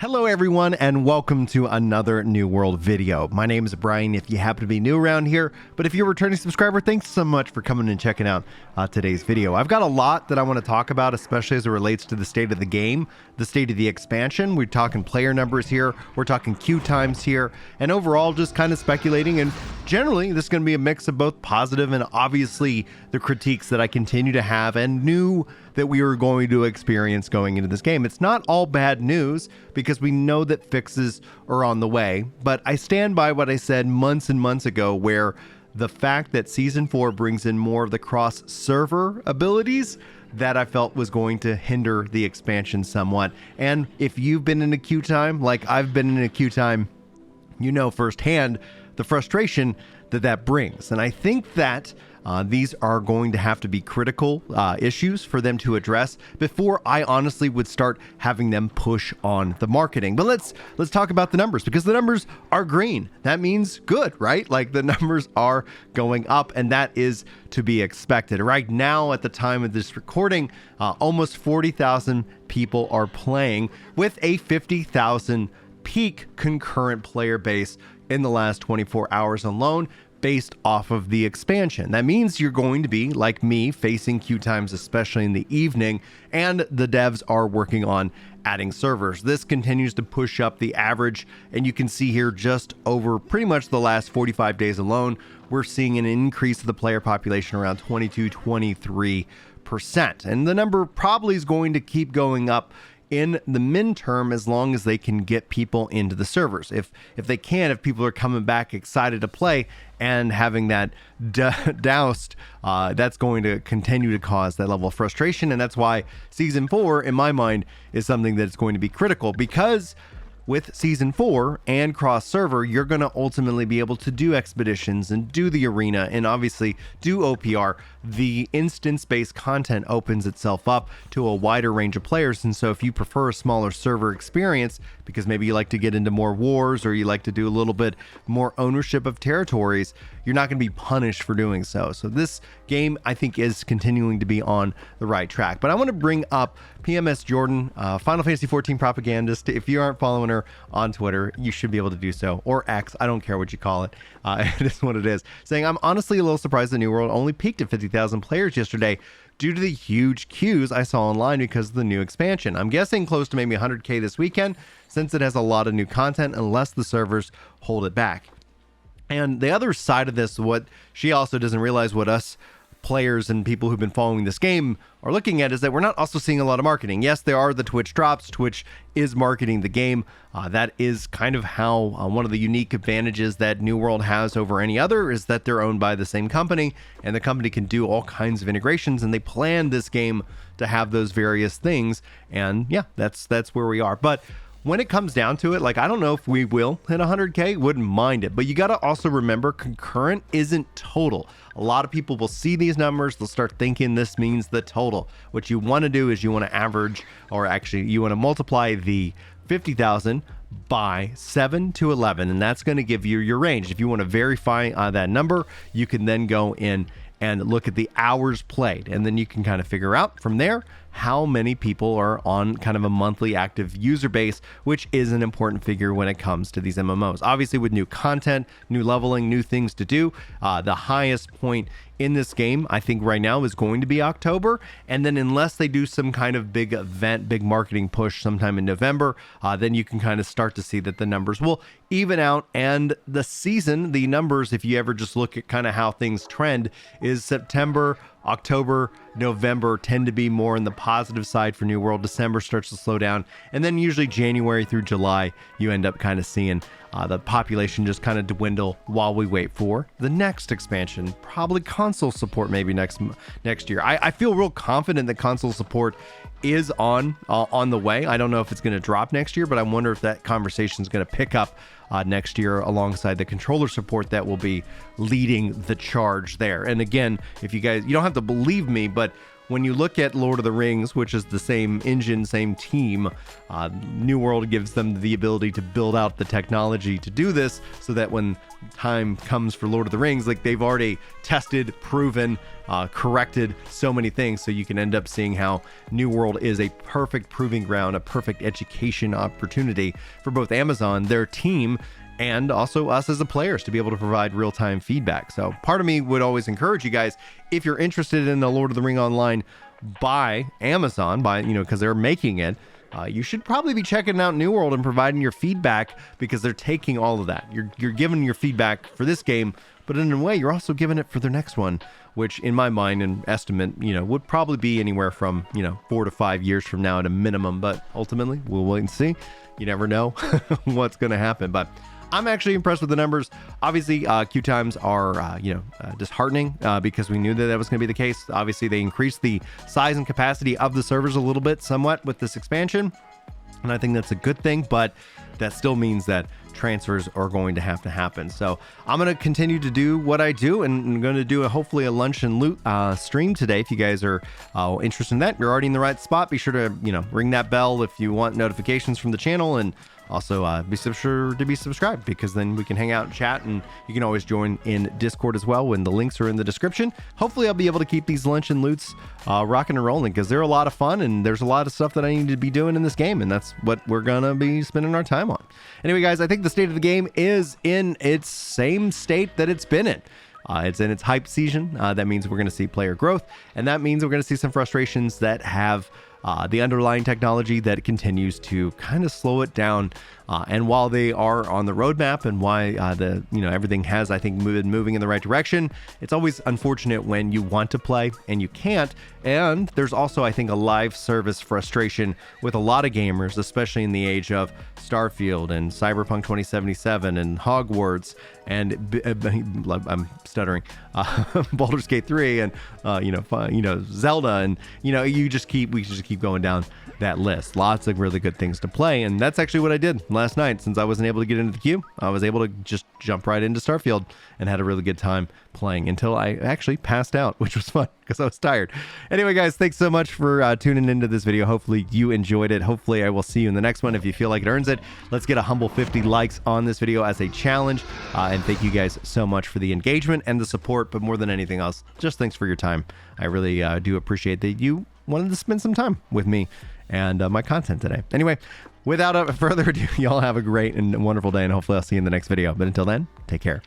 Hello everyone and welcome to another New World video. My name is Brian if you happen to be new around here, but if you're a returning subscriber, thanks so much for coming and checking out today's video. I've got a lot that I want to talk about, especially as it relates to the state of the game, the state of the expansion. We're talking player numbers here, we're talking queue times here, and overall just kind of speculating, and generally this is going to be a mix of both positive and obviously the critiques that I continue to have and knew that we were going to experience going into this game. It's not all bad news because we know that fixes are on the way, but I stand by what I said months and months ago, where the fact that Season 4 brings in more of the cross-server abilities that I felt was going to hinder the expansion somewhat. And if you've been in a queue time, like I've been in a queue time, you know firsthand the frustration that brings. And I think that these are going to have to be critical issues for them to address before I honestly would start having them push on the marketing. But let's talk about the numbers, because the numbers are green. That means good, right? Like the numbers are going up, and that is to be expected. Right now, at the time of this recording, almost 40,000 people are playing with a 50,000 peak concurrent player base in the last 24 hours alone, based off of the expansion. That means you're going to be, like me, facing queue times, especially in the evening, and the devs are working on adding servers. This continues to push up the average, and you can see here just over pretty much the last 45 days alone, we're seeing an increase of the player population around 22-23%. And the number probably is going to keep going up in the midterm as long as they can get people into the servers. If they can, if people are coming back excited to play and having that doused, that's going to continue to cause that level of frustration. And that's why Season 4, in my mind, is something that's going to be critical, because with Season 4 and cross-server, you're going to ultimately be able to do expeditions and do the arena and obviously do OPR. The instance-based content opens itself up to a wider range of players, and so if you prefer a smaller server experience, because maybe you like to get into more wars or you like to do a little bit more ownership of territories, you're not going to be punished for doing so. So this game, I think, is continuing to be on the right track. But I want to bring up PMS Jordan, Final Fantasy 14 propagandist. If you aren't following her on Twitter, you should be able to do so, or X, I don't care what you call it. It is what it is. Saying, I'm honestly a little surprised the New World only peaked at 50,000 players yesterday due to the huge queues I saw online because of the new expansion. I'm guessing close to maybe 100K this weekend, since it has a lot of new content, unless the servers hold it back. And the other side of this, what she also doesn't realize, what us players and people who've been following this game are looking at, is that we're not also seeing a lot of marketing. Yes, there are the Twitch drops. Twitch is marketing the game. That is kind of how one of the unique advantages that New World has over any other is that they're owned by the same company, and the company can do all kinds of integrations, and they planned this game to have those various things. And yeah, that's where we are. But when it comes down to it, like, I don't know if we will hit 100K, wouldn't mind it. But you got to also remember, concurrent isn't total. A lot of people will see these numbers, they'll start thinking this means the total. What you want to do is you want to average, or actually you want to multiply the 50,000 by 7 to 11, and that's going to give you your range. If you want to verify that number, you can then go in and look at the hours played, and then you can kind of figure out from there how many people are on kind of a monthly active user base, which is an important figure when it comes to these MMOs. Obviously, with new content, new leveling, new things to do, the highest point in this game, I think right now, is going to be October. And then unless they do some kind of big event, big marketing push sometime in November, then you can kind of start to see that the numbers will even out. And the season, the numbers, if you ever just look at kind of how things trend, is September, October, November tend to be more on the positive side for New World. December starts to slow down, and then usually January through July you end up kind of seeing the population just kind of dwindle while we wait for the next expansion, probably console support maybe next year. I feel real confident that console support is on the way. I don't know if it's going to drop next year, but I wonder if that conversation is going to pick up next year alongside the controller support that will be leading the charge there. And again, if you guys, you don't have to believe me, but when you look at Lord of the Rings, which is the same engine, same team, New World gives them the ability to build out the technology to do this, so that when time comes for Lord of the Rings, like they've already tested, proven, corrected so many things, so you can end up seeing how New World is a perfect proving ground, a perfect education opportunity for both Amazon, their team, and also us as the players to be able to provide real-time feedback. So part of me would always encourage you guys, if you're interested in the Lord of the Ring Online by Amazon, because they're making it, you should probably be checking out New World and providing your feedback, because they're taking all of that. You're giving your feedback for this game, but in a way, you're also giving it for their next one, which in my mind and estimate, would probably be anywhere from, 4 to 5 years from now at a minimum. But ultimately, we'll wait and see. You never know what's going to happen. But I'm actually impressed with the numbers. Obviously, queue times are, disheartening because we knew that was going to be the case. Obviously, they increased the size and capacity of the servers a little bit, somewhat, with this expansion. And I think that's a good thing, but that still means that transfers are going to have to happen. So I'm going to continue to do what I do, and I'm going to do hopefully a lunch and loot stream today. If you guys are interested in that, you're already in the right spot. Be sure to, ring that bell if you want notifications from the channel, and also be sure to be subscribed, because then we can hang out and chat, and you can always join in Discord as well when the links are in the description. Hopefully I'll be able to keep these lunch and loots rocking and rolling, because they're a lot of fun, and there's a lot of stuff that I need to be doing in this game, and that's what we're gonna be spending our time on. Anyway, guys, I think the state of the game is in its same state that it's been in. It's in its hype season. That means we're going to see player growth, and that means we're going to see some frustrations that have the underlying technology that continues to kind of slow it down. And while they are on the roadmap, and why everything has, I think, been moving in the right direction, it's always unfortunate when you want to play and you can't. And there's also, I think, a live service frustration with a lot of gamers, especially in the age of Starfield and Cyberpunk 2077 and Hogwarts and I'm stuttering, Baldur's Gate 3 and Zelda, and we just keep going down that list. Lots of really good things to play, and that's actually what I did last night. Since I wasn't able to get into the queue, I was able to just jump right into Starfield and had a really good time playing until I actually passed out, which was fun because I was tired. Anyway, guys, thanks so much for tuning into this video. Hopefully you enjoyed it. Hopefully I will see you in the next one if you feel like it earns it. Let's get a humble 50 likes on this video as a challenge, and thank you guys so much for the engagement and the support, but more than anything else, just thanks for your time. I really do appreciate that you wanted to spend some time with me and my content today. Anyway, without further ado, y'all have a great and wonderful day, and hopefully I'll see you in the next video. But until then, take care.